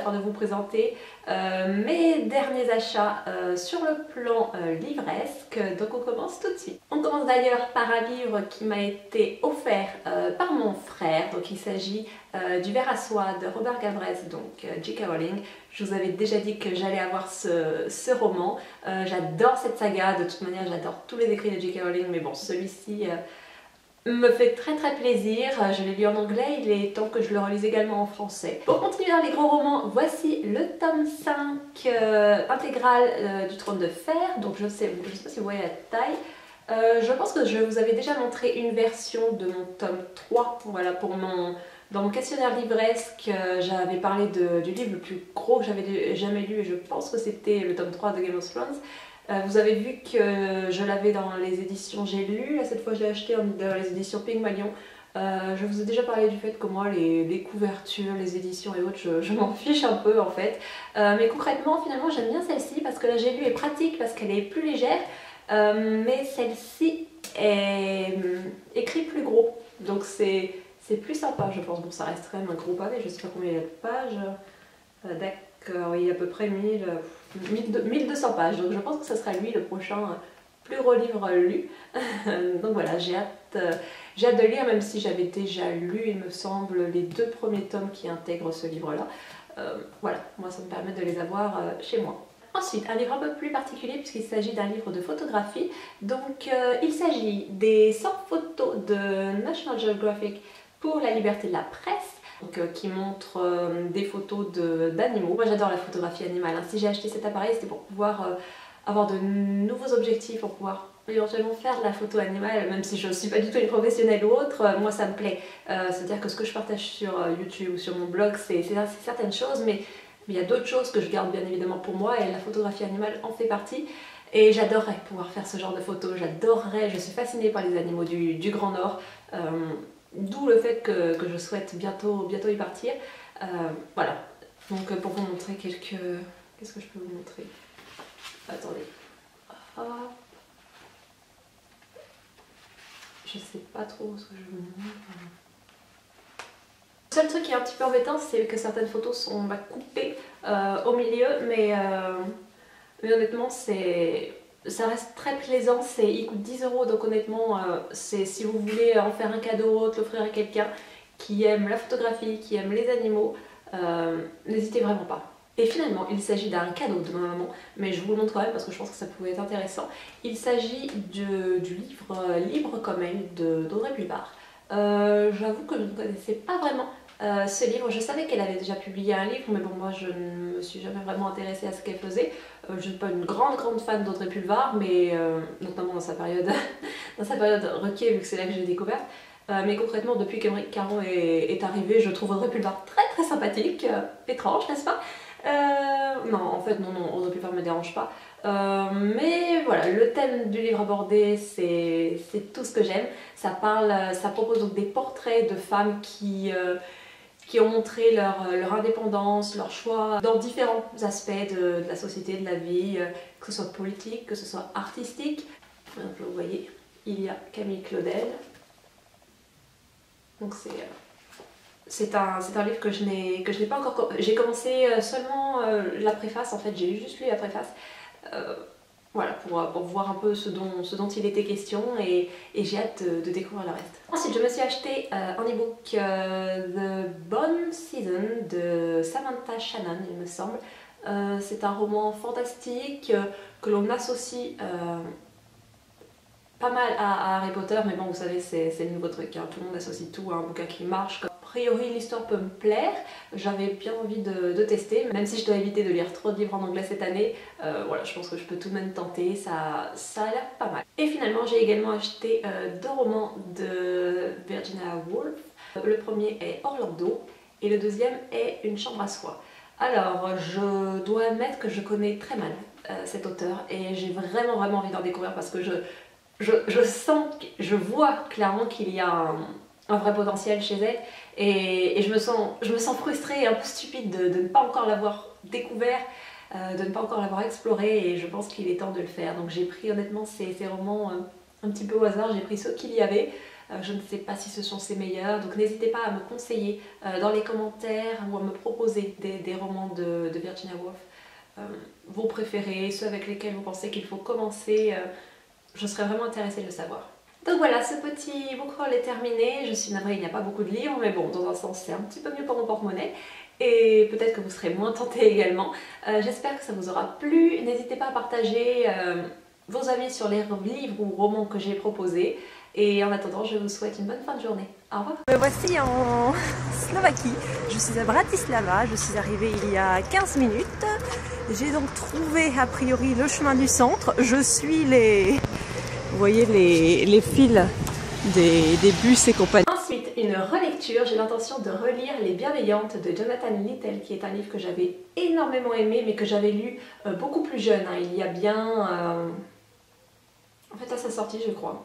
afin de vous présenter mes derniers achats sur le plan livresque. Donc on commence tout de suite. On commence d'ailleurs par un livre qui m'a été offert par mon frère. Donc il s'agit du Ver à soie de Robert Galbraith, donc J.K. Rowling. Je vous avais déjà dit que j'allais avoir ce roman. J'adore cette saga, de toute manière j'adore tous les écrits de J.K. Rowling, mais bon, celui-ci me fait très plaisir. Je l'ai lu en anglais, il est temps que je le relise également en français. Pour continuer dans les gros romans, voici le tome 5 intégral du Trône de Fer. Donc je sais pas si vous voyez la taille. Je pense que je vous avais déjà montré une version de mon tome 3. Voilà, dans mon questionnaire livresque, j'avais parlé du livre le plus gros que j'avais jamais lu, et je pense que c'était le tome 3 de Game of Thrones. Vous avez vu que je l'avais dans les éditions J'ai lu, là cette fois je l'ai acheté dans les éditions Pygmalion. Je vous ai déjà parlé du fait que moi les couvertures, les éditions et autres, je m'en fiche un peu en fait. Mais concrètement, finalement j'aime bien celle-ci parce que la J'ai lu est pratique parce qu'elle est plus légère. Mais celle-ci est écrit plus gros, donc c'est plus sympa je pense. Bon, ça reste quand même un gros pavé, je sais pas combien il y a de pages. D'accord, il y a à peu près 1200 pages, donc je pense que ce sera lui le prochain plus gros livre lu. Donc voilà, j'ai hâte de lire, même si j'avais déjà lu, il me semble, les 2 premiers tomes qui intègrent ce livre-là. Voilà, moi ça me permet de les avoir chez moi. Ensuite, un livre un peu plus particulier puisqu'il s'agit d'un livre de photographie. Donc il s'agit des 100 photos de National Geographic pour la liberté de la presse. Donc, qui montre des photos d'animaux. Moi j'adore la photographie animale, hein. Si j'ai acheté cet appareil, c'était pour pouvoir avoir de nouveaux objectifs, pour pouvoir éventuellement faire de la photo animale, même si je ne suis pas du tout une professionnelle ou autre. Moi ça me plaît. C'est-à-dire que ce que je partage sur YouTube ou sur mon blog, c'est certaines choses, mais il y a d'autres choses que je garde bien évidemment pour moi, et la photographie animale en fait partie. Et j'adorerais pouvoir faire ce genre de photos, j'adorerais, je suis fascinée par les animaux du Grand Nord. D'où le fait que je souhaite bientôt y partir. Voilà, donc pour vous montrer quelques... Qu'est-ce que je peux vous montrer? Attendez. Je sais pas trop ce que je vous montre. Le seul truc qui est un petit peu embêtant, c'est que certaines photos sont coupées au milieu, mais honnêtement ça reste très plaisant. Il coûte 10 €, donc honnêtement, si vous voulez en faire un cadeau ou autre, l'offrir à quelqu'un qui aime la photographie, qui aime les animaux, n'hésitez vraiment pas. Et finalement, il s'agit d'un cadeau de ma maman, mais je vous le montre quand même parce que je pense que ça pouvait être intéressant. Il s'agit du livre Libre comme elle d'Audrey Pulvar. J'avoue que je ne connaissais pas vraiment ce livre. Je savais qu'elle avait déjà publié un livre, mais bon, moi je ne me suis jamais vraiment intéressée à ce qu'elle faisait. Je ne suis pas une grande fan d'Audrey Pulvar, mais notamment dans sa période Ruquier, vu que c'est là que j'ai découvert. Mais concrètement, depuis qu'Aymeric Caron est arrivé, je trouve Audrey Pulvar très sympathique. Étrange, n'est-ce pas? Non, en fait, non, Audrey Pulvar me dérange pas. Mais voilà, le thème du livre abordé, c'est tout ce que j'aime. Ça propose donc des portraits de femmes qui ont montré leur indépendance, leur choix dans différents aspects de la société, de la vie, que ce soit politique, que ce soit artistique. Donc, vous voyez, il y a Camille Claudel. Donc c'est un livre que je n'ai pas encore... J'ai commencé seulement la préface, en fait, j'ai juste lu la préface. Voilà, pour voir un peu ce dont il était question, et j'ai hâte de découvrir le reste. Ensuite, je me suis acheté un e-book The Bone Season de Samantha Shannon, il me semble. C'est un roman fantastique que l'on associe pas mal à Harry Potter, mais bon, vous savez, c'est le nouveau truc, hein. Tout le monde associe tout à un bouquin qui marche. A priori, l'histoire peut me plaire, j'avais bien envie de tester, même si je dois éviter de lire trop de livres en anglais cette année. Voilà, je pense que je peux tout de même tenter, ça a l'air pas mal. Et finalement, j'ai également acheté 2 romans de Virginia Woolf. Le premier est Orlando, et le deuxième est Une chambre à soi. Alors, je dois admettre que je connais très mal cet auteur, et j'ai vraiment envie d'en découvrir parce que je vois clairement qu'il y a un vrai potentiel chez elle, et je me sens frustrée et un peu stupide de ne pas encore l'avoir découvert, de ne pas encore l'avoir exploré, et je pense qu'il est temps de le faire. Donc j'ai pris honnêtement ces romans un petit peu au hasard, j'ai pris ceux qu'il y avait. Je ne sais pas si ce sont ses meilleurs, donc n'hésitez pas à me conseiller dans les commentaires ou à me proposer des romans de Virginia Woolf, vos préférés, ceux avec lesquels vous pensez qu'il faut commencer. Je serais vraiment intéressée de le savoir. Donc voilà, ce petit book haul est terminé. Je suis navrée, il n'y a pas beaucoup de livres, mais bon, dans un sens, c'est un petit peu mieux pour mon porte-monnaie. Et peut-être que vous serez moins tentés également. J'espère que ça vous aura plu. N'hésitez pas à partager vos avis sur les livres ou romans que j'ai proposés. Et en attendant, je vous souhaite une bonne fin de journée. Au revoir. Me voici en Slovaquie. Je suis à Bratislava. Je suis arrivée il y a 15 minutes. J'ai donc trouvé a priori le chemin du centre. Je suis vous voyez les fils des bus et compagnie. Ensuite, une relecture. J'ai l'intention de relire Les Bienveillantes de Jonathan Littell, qui est un livre que j'avais énormément aimé, mais que j'avais lu beaucoup plus jeune, hein, il y a bien... en fait, à sa sortie, je crois.